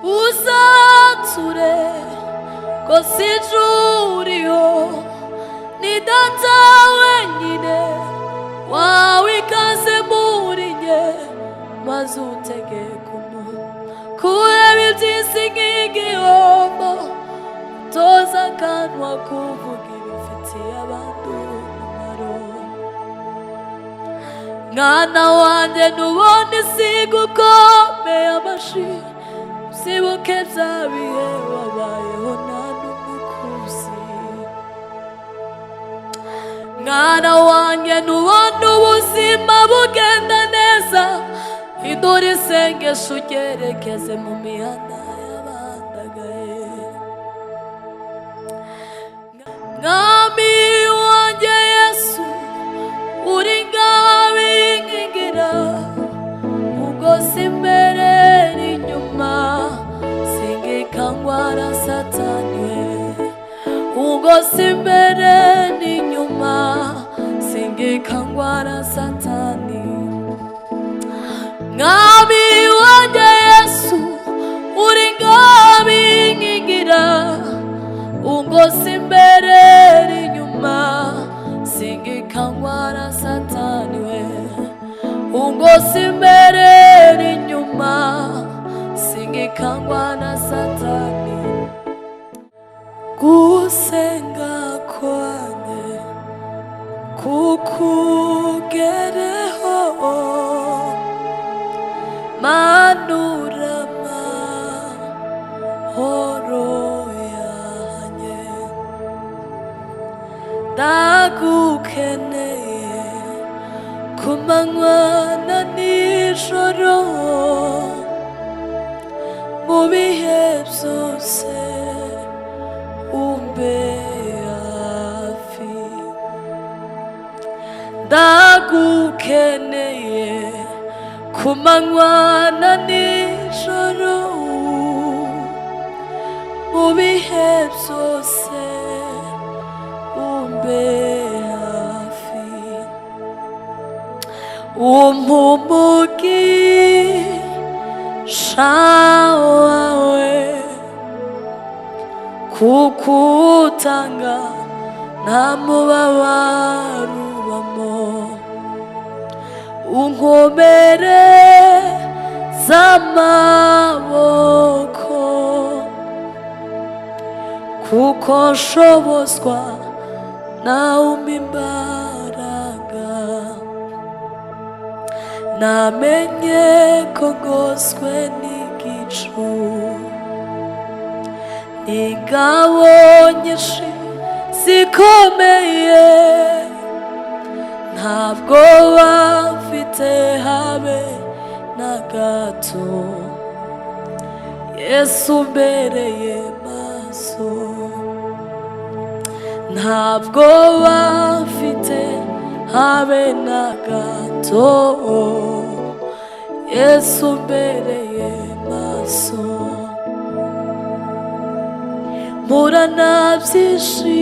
uzature ko sijuriho ni data wenyine wawe ikaze muri nge maze utegeka umuntu kureba iby'isi nk'igihombo toza akanwa kuvuga ibifitiye abantu umumaro. Mwana wanjye nubona isi gukomeye amashyi uzibuke bya bihe wabayeho nta n'umukuzi. Mwana wanjye nubona ubuzima bugenda neza hindura isengesho ugerekeze mu mihanda y'abandagaye. Mwami wanjye Yesu uri ngabe inkingira ugose imbere n'inyuma singikangwa na Satani we. Ugose imbere n'inyuma singikangwa na Satani. Mwami wanjye Yesu uri ngabe inkingira ugose imbere n'inyuma singikangwa na Satani we. Ugose imbere n'inyuma singikangwa na Satani. Gusenga kwanjye kukugereho manura amahoro yanjye ndagukeneye ku manywa na nijoro mu bihe byose umbe hafi. Ndagukeneye ku manywa na nijoro mu bihe byose umbe hafi. Umugisha wawe kukutanga nta mubabaro ubamo. Unkomere z'amaboko kuko nshobozwa nawe umpa imbaraga. Namenye ko ngoswe n'igicu n'ingabo nyinshi zikomeye ntabwo bafite habe na gato. Yesu mbereye maso ntabwo bafite habe na gato. Yesu mbereye maso mpura na byinshi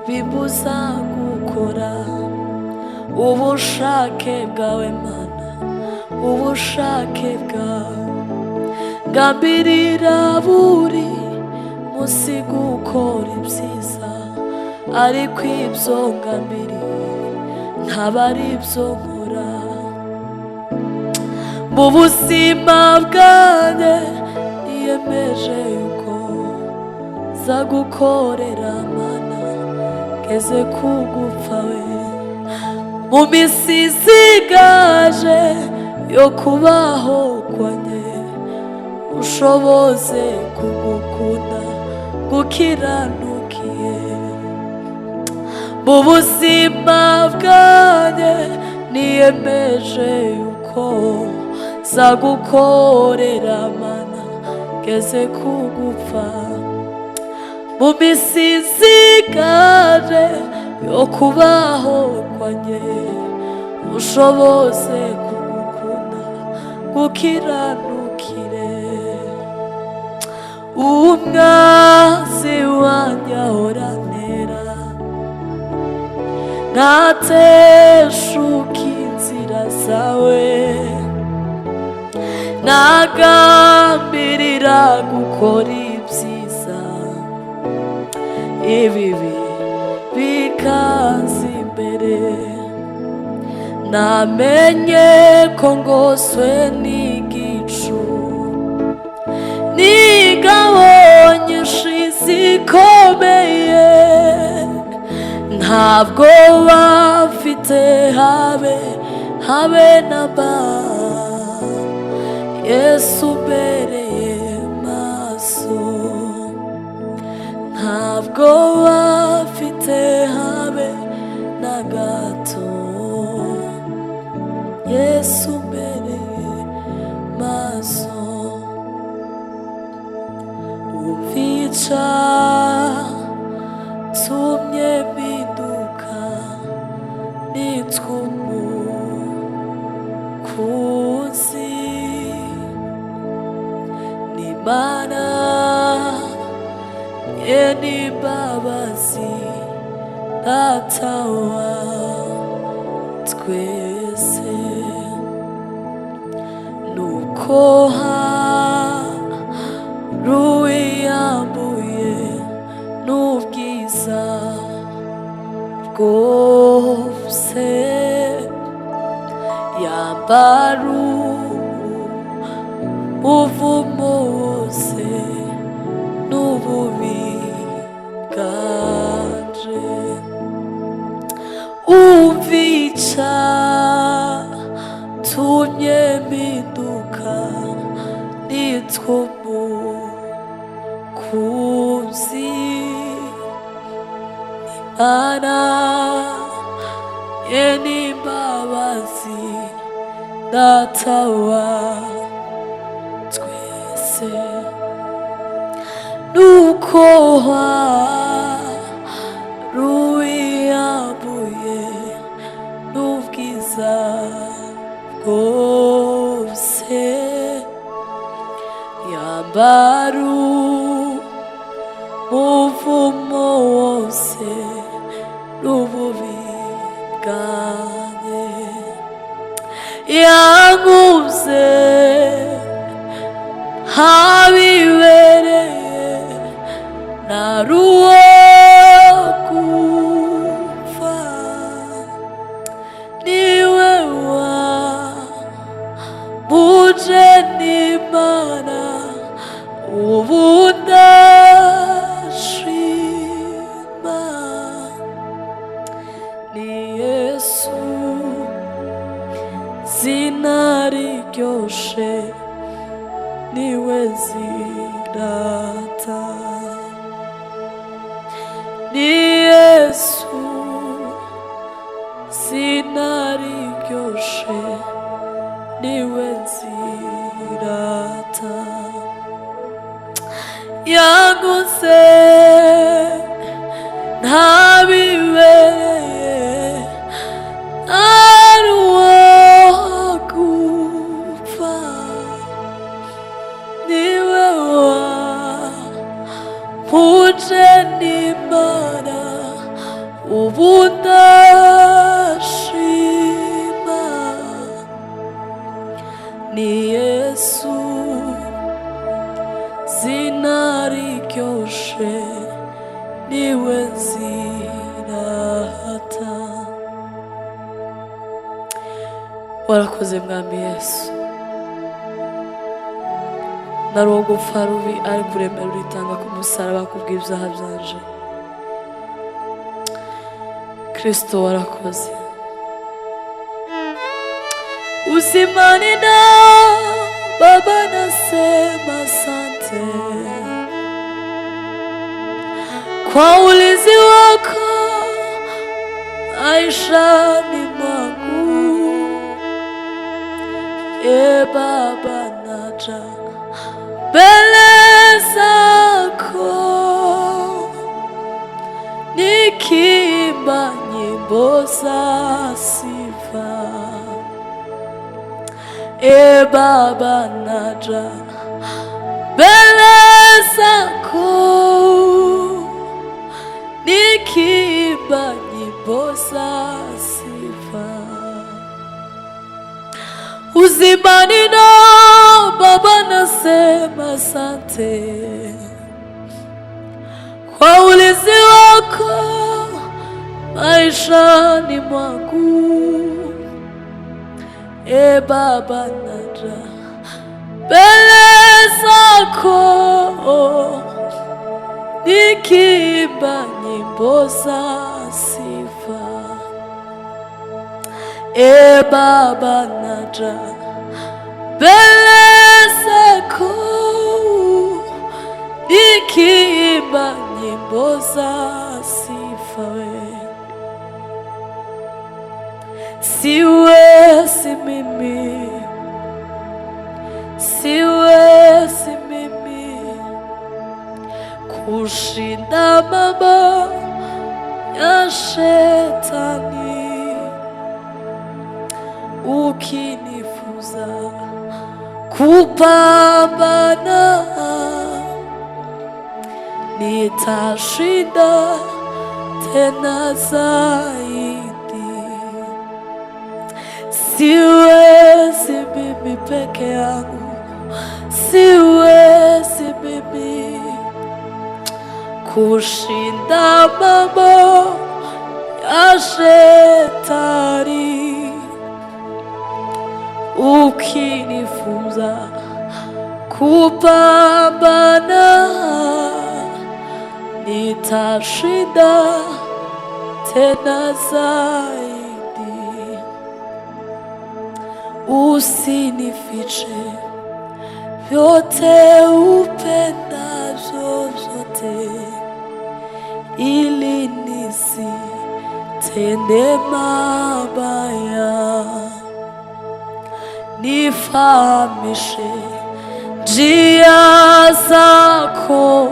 bibuza gukora ubushake bwawe Mana, ubushake bwawe. Ngambirira buri munsi gukora ibyiza ariko ibyo ngambiriye ntaba ari byo nkora. Mu buzima bwanjye niyemeje yuko zagukorera Mana ngeze kugupfa we. Mu minsi isigaje yo kubaho kwanjye ushoboze kugukunda gukiranukiye. Mu buzima bwanjye niyemeje yuko zagukorera Mana ngeze kugupfa. Mu minsi isigaje yo kubaho kwanjye ushoboze kugukunda gukiranukire. Umwanzi wanjye ahoranera ntateshuka inzira zawe. Nagambiriye gukora ibyiza, ibibi bikaza imbere. Namenye ko ngoswe n'igicu, n'ingabo nyinshi zikomeye, ntabwo bafite habe namba. Yesu mbereye maso, ntabwo bafite habe na gato. Yesu mbereye maso, umvica tumye mpinduka, nitwa umukunzi n'Imana ye n'imbabazi, Data wa twese. Nuko ruwiyambuye n'ubwiza bwose, yambara ubuvumo wose n'ububi bwanje. Umvica tumye mpinduka, nitwa umukunzi n'Imana ye n'imbabazi, Data wa twese. Nuko ruwiyambuye n'ubwiza bwose, yambara umuvumo wose n'ububi bwanjye. Yanguze habibereye, ntari uwo gupfa, niwe wambuje n'Imana, ubu ndashima. Ni Yesu zina riryoshe, niwe zirata. Ni Yesu zina riryoshe, niwe zirata. Yanguze ntabibereye, ntari uwo gupfa, niwe wambuje n'Imana, ubu ndashima. Ni Yesu zina riryoshe, niwe zirata. Warakoze mwami Yesu, nari uwo gupfa rubi, ariko uremera uritanga ku musaraba kubw'ibyaha byanje. Kristo warakoze. Usimani na Baba, nasema asante kwa ulinzi wako maishani mwangu. Baba, naja mbele zako nikiimba nyimbo za sifa. Baba, naja mbele zako nikiimba nyimbo za sifa. uzimani nao Baba, nasema asante kwa ulinzi wako maishani mwangu. E Baba, naja mbele zako nikiimba nyimbo za sifa. E Baba, naja mbele zako nikiimba nyimbo za sifa. Siwezi mimi, siwezi mimi kushinda mambo ya shetani, ukinifunza kupambana nitashinda tena zaidi. Siwezi mimi peke yangu, siwezi mimi kushinda mambo ya shetani, ukinifunza kupambana nitashinda tena zaidi. Usinifiche vyote upendavyo vyote, ili nisitende mabaya. Nifahamishe njia zako,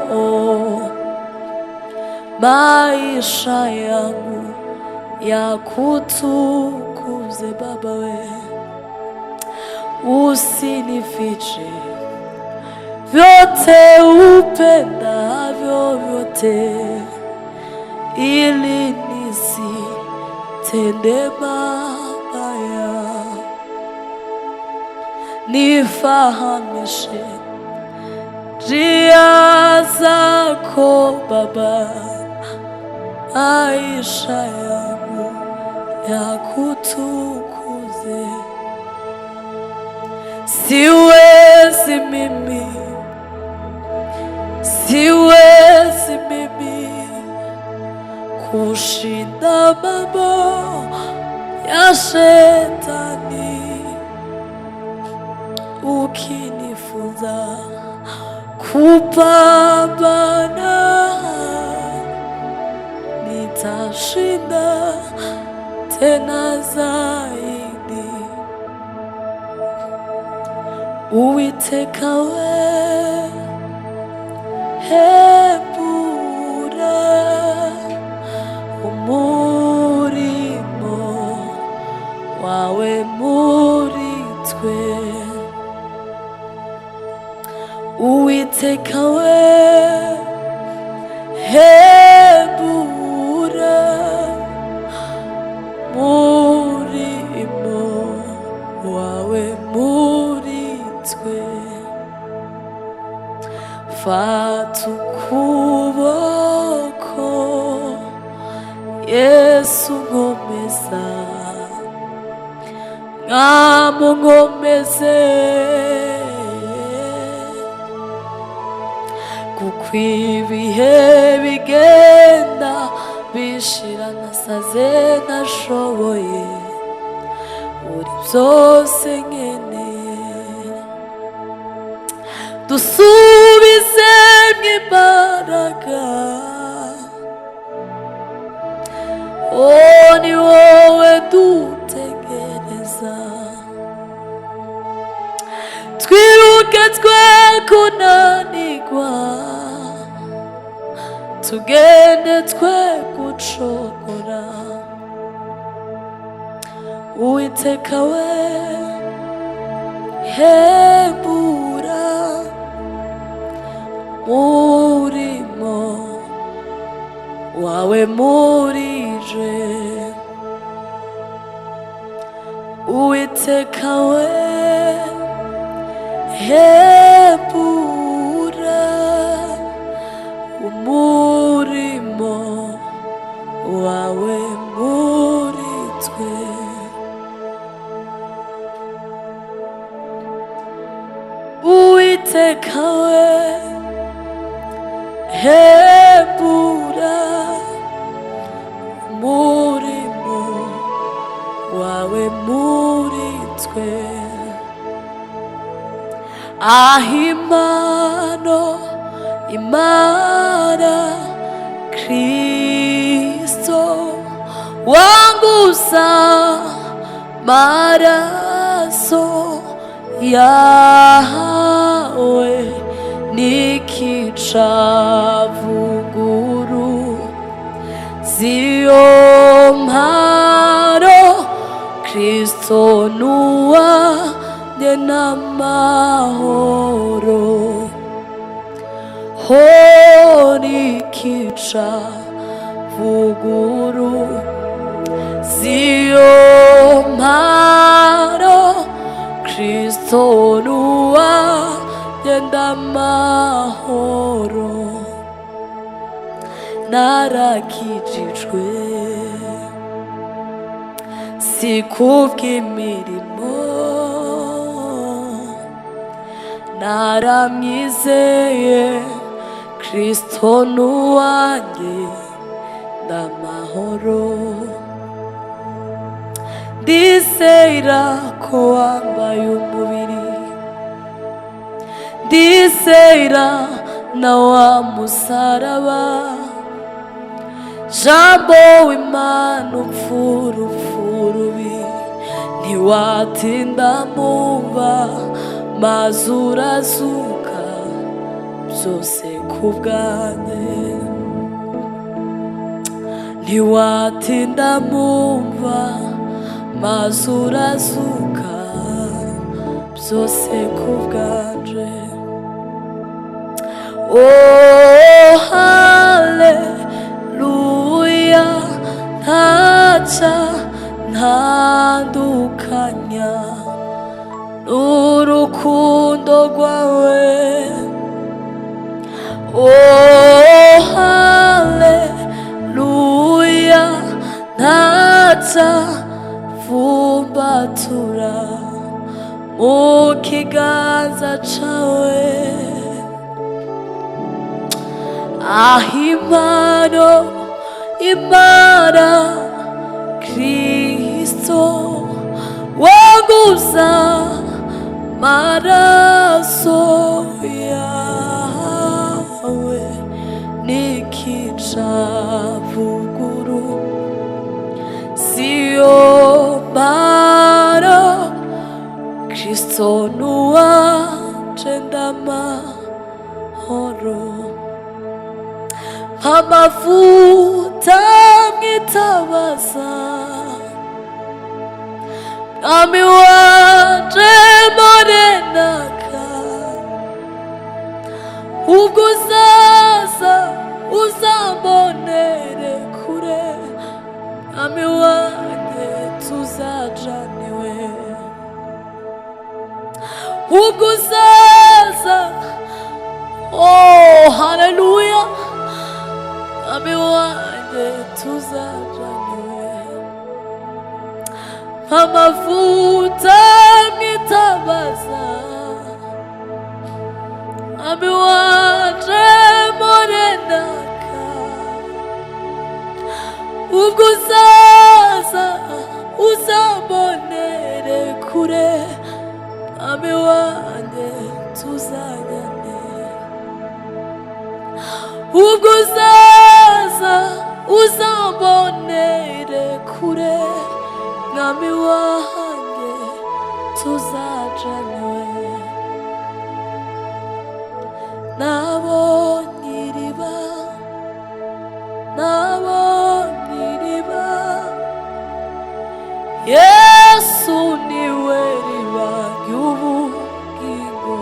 maisha yangu ya kutukuze Baba we. Usinifiche vyote upendavyo vyote, ili nisitende mabaya. Nifahamishe njia zako Baba, maisha yangu ya kutukuze. Siwezi mimi, siwezi mimi kushinda mambo ya shetani, ukinifunza kupambana nitashinda tena zaidi. Uwiteka we, hebura umurimo wawe muri twe. Uwiteka we, hebura umurimo wawe muri twe. Fata ukuboko Yesu ngomeza, nkamungomeze, kuko ibihe bigenda bishira nasaze nashoboye, uri byose nkeneye. Dusubize imbaraga, ni wowe dutegereza. Twiruke twe kunanirwa, tugende twe gucogora. Uwiteka we, hebura umurimo wawe muri je. Uwiteka we, hembura umurimo wawe muri twe. Uwiteka we, hembura umurimo wawe muri twe. Ahimano Imana Kristo wanguza maraso yawe nikicavuguru ziyo mparo Kristo nuwa n'amahoro nikicavuguru ziyo mparo Kristo nuwa n'amahoro. Narakijijwe si kubw'imirimo, naramwizeye Kristo nuwanjye ndamahoro. Ndizera ko wambaye umubiri, ndizera na wa musaraba, Jambo w'Imana upfurubi ntiwatinda mumva, maze urazuka byose kubwanjye. Ntiwatinda mumva, maze urazuka byose kubwanjye. Oh haleluya, ntaca ntandukanya n'urukundo rwawe. Oh haleluya, ntaca mvumbatura mu kiganza cawe. Ahimano Imana Kristo wanguza maraso yawe nikicavuguru ziyo mparo Kristo nuwanje ndamahoro. Amavuta mwitabaza mwami wanje morenaka, ubwo uzaza uzambonere kure, mwami wanjye tuzajaniwe. Ubwo uzaza, oh haleluya, mwami wanjye tuzajaniwe. Amavuta mwitabaza mwami wanje morenaka, ubwo uzaza uzambonere kure, mwami wanjye tuzajyane. Ubwo uzaza uzambonere kure, mwami wanjye tuzajyane. Nabonye iriba, nabonye iriba, Yesu niwe riba ry'ubugingo.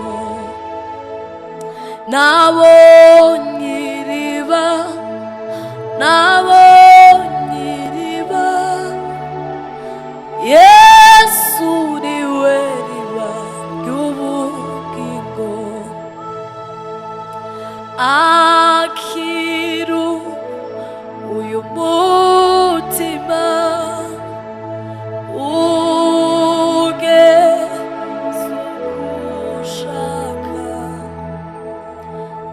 Nabonye iriba, nabonye iriba, Yesu niwe riba akiru uyu mutima ugeze ushaka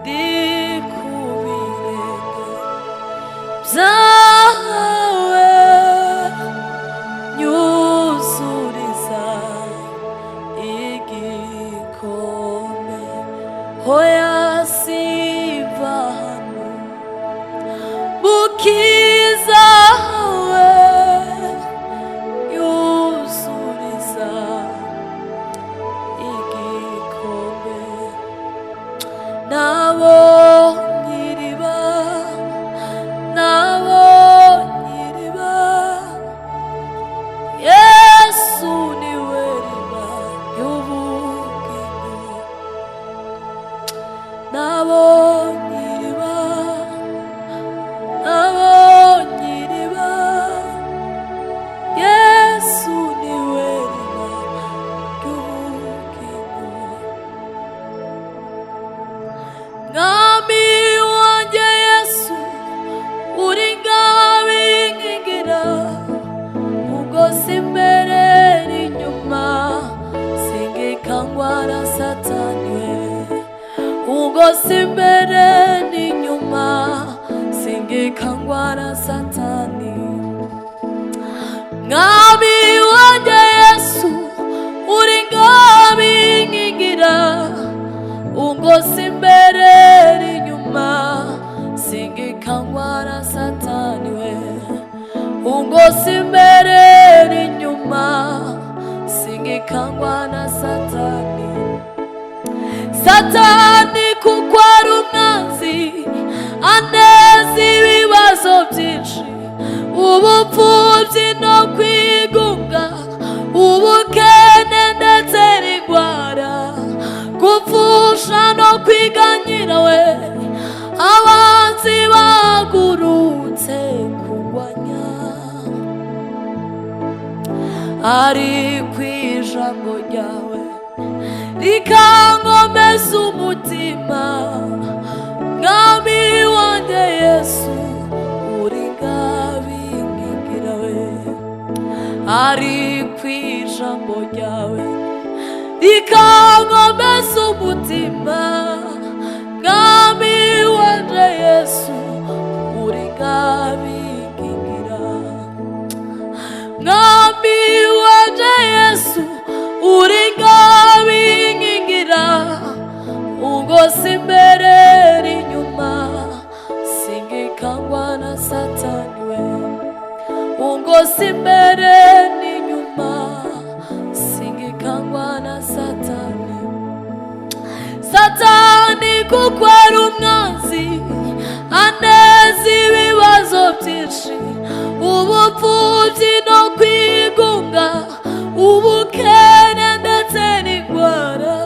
ndi ku birenge byawe nyuzuriza igikombe hoya siva hano mukiza we nyuzuriza igikombe nabonye iriba nabonye iriba Yesu niwe riba ry'ubugingo nabonye iriba nabonye iriba Yesu niwe riba ry'ubugingo mwami wanjye Yesu uri ngabinkingira ugosi imbere n'inyuma singikangwa na Satani we ugosi imbere n'inyuma singikangwa na Satani mwami wanjye Yesu uri ngabinkingira ugosi imbere n'inyuma singikangwa na Satani we ugosi imbere n'inyuma singikangwa na Satani Satani kuko ari umwanzi aneza ibibazo byinshi ubupfubyi no kwigunga ubukene ndetse n'indwara gupfusha no kwiganyira we abanzi bagurutse kugwanya ariko ijambo ryawe rikankomeza umutima mwami wanjye Yesu uri ngabinkingira we ariko ijambo ryawe rikankomeza umutima mwami wanjye Yesu uri ngabinkingira mwami wanjye Yesu uri ngabinkingira ugosi imbere n'inyuma singikangwa na Satani we ugosi imbere n'inyuma singikangwa na Satani Satani kuko ari umwanzi aneza ibibazo byinshi ubupfubyi no kwigunga ubukene ndetse n'indwara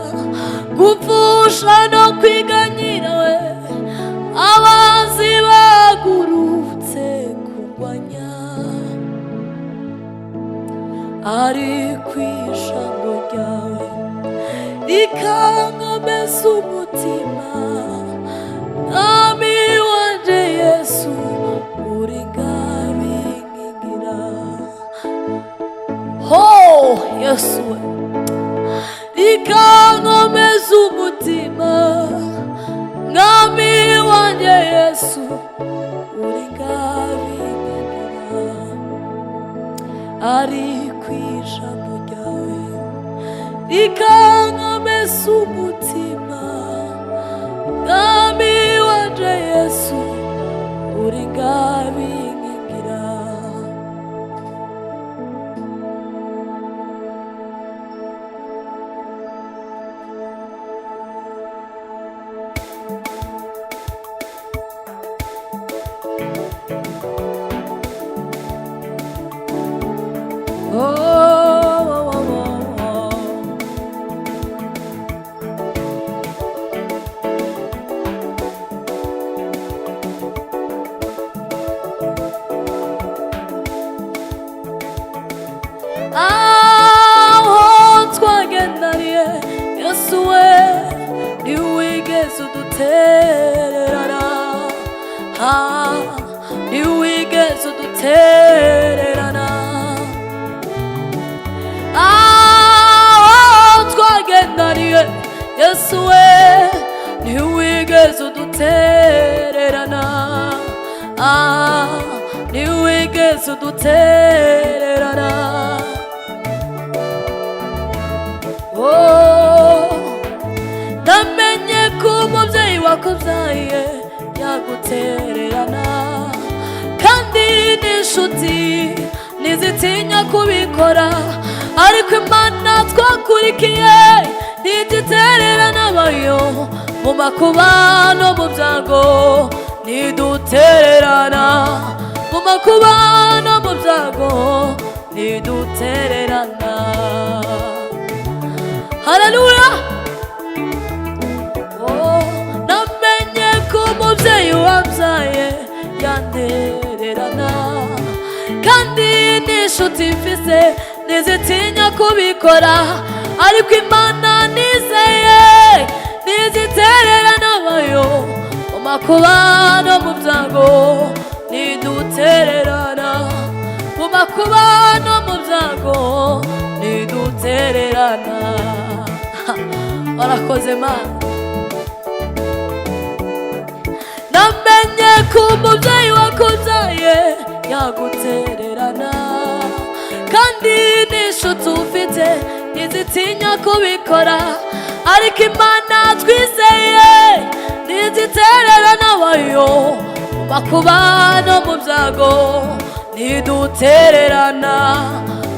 gupfusha no kwiganyira we abanzi bagurutse kugwanya ariko ijambo ryawe rikankomeza umutima mwami wanjye Yesu uri ngabinkingira Yesu we rikankomeza umutima mwami wanjye Yesu uri ngabinkingira ariko ijambo ryawe rikankomeza umutima mwami wanjye Yesu uri ngabinkingira Yesu we niwigeze udutere ntiwigeze udutererana. Twagendaniye Yesu we, ntiwigeze udutererana. Ntiwigeze udutererana. Namenye ko umubyeyi wakubyaye yagutererana, kandi n'inshuti ntizitinya kubikora, ariko Imana twakurikiye ntiditererana bayo. Mu makuba no mu byago ntidutererana, mu makuba no mu byago ntidutererana. Haleluya. Namenye ko umubyeyi wabyaye yantererana, kandi n'inshuti mfise ntizitinya kubikora, ariko Imana nizeye ntizitererana bayo. Mu makuba no mu byago ntidutererana, mu makuba no mu byago ntidutererana. Warakoze Mana. Namenye ko umubyeyi wakubyaye yagutererana, kandi n'inshuti ufite ntizitinya kubikora, ariko Imana twizeye ntizitererana bayo. Mu makuba no mu byago ntidutererana,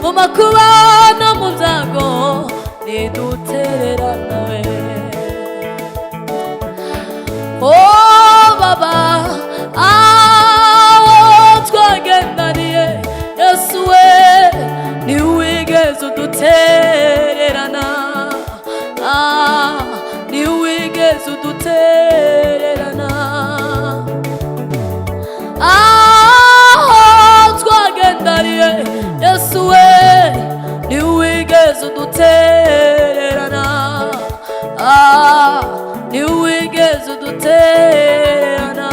mu makuba no mu byago ntidutererana we. Baba, twagendaniye Yesu we, ntiwigeze udutererana. Ntiwigeze udutererana. Twagendaniye Yesu we, ntiwigeze udutererana. Ntiwigeze udutererana.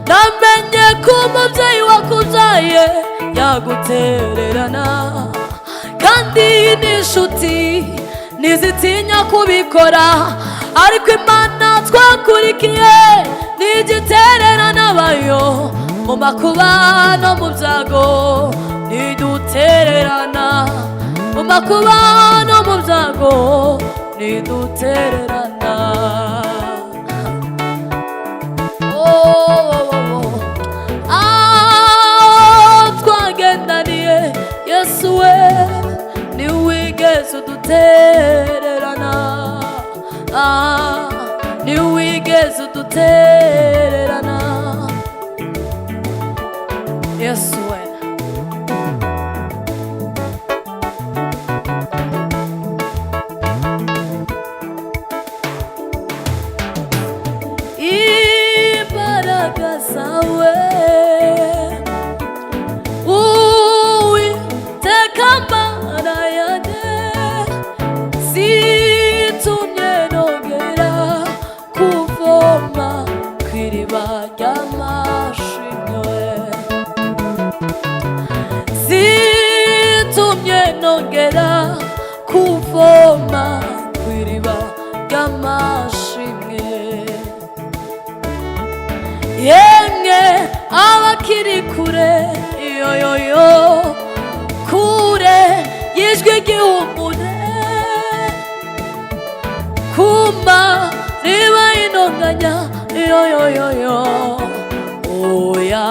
Namenye ko umubyeyi wakubyaye yagutererana, kandi n'inshuti ntizitinya kubikora, ariko Imana twakurikiye ntigitererana bayo. Mu makuba no mu byago ntidutererana, mu makuba no mu byago ntidutererana. Twagendaniye Yesu we, ntiwigeze udutererana. Ntiwigeze udutererana Yesu we. Imbaraga zawe Uwiteka Mana yanjye zitumye nongera kuvoma kw'iriba ry'amashimwe, zitumye nongera kuvoma kw'iriba ry'amashimwe. Yemwe abakiri kure, yoyoyo, kure y'ijwi ry'ihumure, kuma riba intonganya, yoyoyo, oya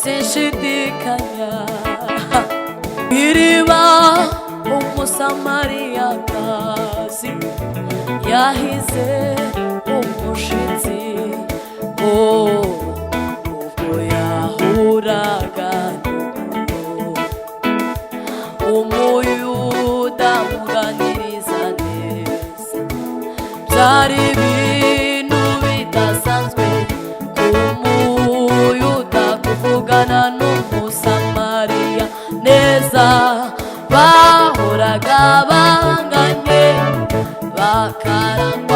sinshidikanya. Iriba umusamariyakazi yahize umushitsi, ubwo yahuraga umuyuda muganiriza neza. Byari ibintu bidasanzwe umuyuda kuvugana n'umusamariya neza, bahoraga banganye bakarangwa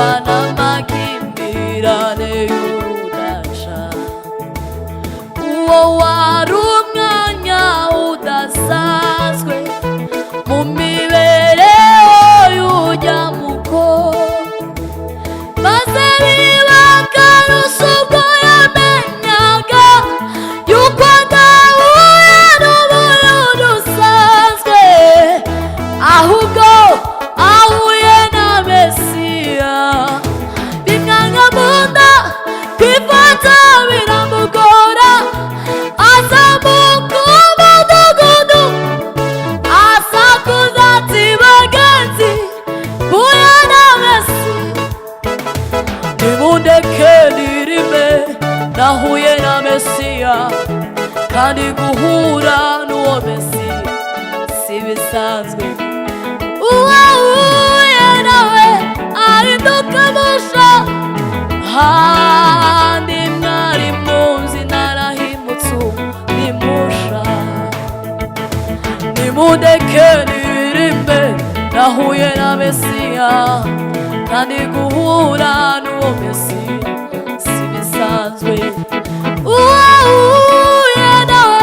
kandi guhura n'uwo Mesiya si bisanzwe. Uwahuye nawe ahinduka musha, handi mwari muzi narahimutse ubu ni musha. Nimundeke niririmbe nahuye na Mesiya, kandi guhura n'uwo Mesiya si bisanzwe. Uwahuye nawe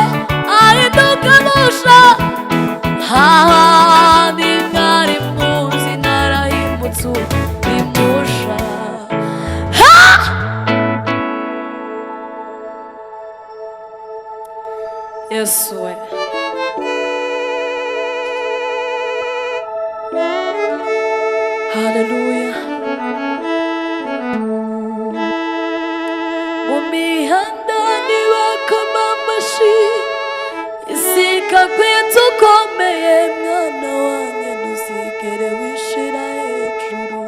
ahinduka musha, handi mwari muzi narahimutse ubu ni musha. Yesu we, haleluya. Mu mihanda ntibakoma amashyi, isi ikakwita ukomeye, mwana wanjye ntuzigere wishira hejuru.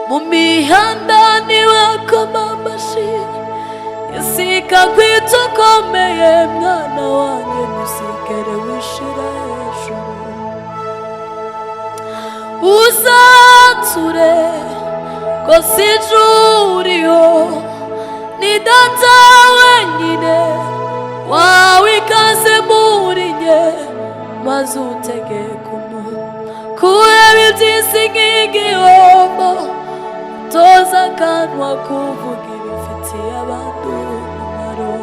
Mu mihanda ntibakoma amashyi, isi ikakwita ukomeye, mwana wanjye ntuzigere wishira hejuru. Uzature ko si ijuru uriho, ni Data wenyine wawe ikaze muri njye, maze utegeke umutwe kureba iby'isi nk'igihombo, utoza akanwa kuvuga ibifitiye abantu umumaro.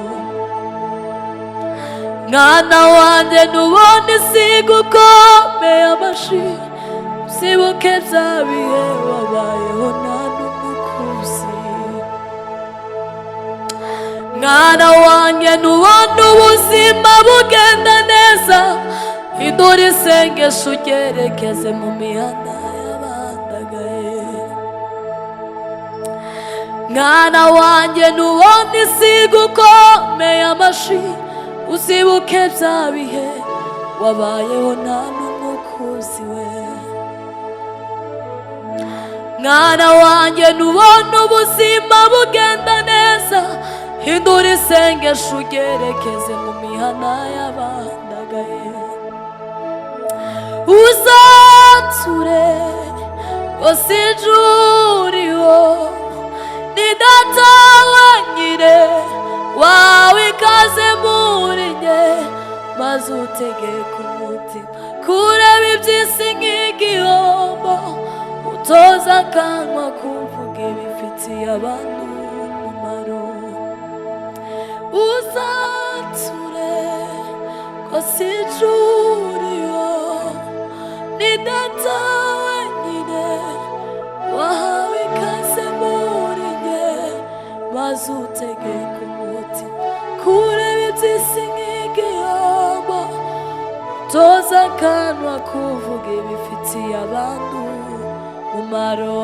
Mwana wanjye ntubone isi gukomeye amashyi, uzibuke bya bihe wabayeho nta n'umukuzi. Mwana wanjye ntubone ubuzima bugenda neza, hindura isengesho ugerekeze mu mihanda y'abandagaye. Mwana wanjye ntubone isi gukomeye amashyi, uzibuke bya bihe wabayeho nta n'umukuzi we. Mwana wanjye ntubone ubuzima bugenda neza, hindura isengesho ugerekeze mu mihana y'abandagaye. Uzature ko si ijuru uriho, ni Data wenyine wawe ikaze muri njye, maze utegeke umutima kureba iby'isi nk'igihombo, utoza akanwa kuvuga ibifitiye abantu umumaro. Uzature ko si ijuru uriho, ni Data wenyine wahawe ikaze muri njye, maze utegeke umutima kureba iby'isi nk'igihombo, utoza akanwa kuvuga ibifitiye abantu umumaro.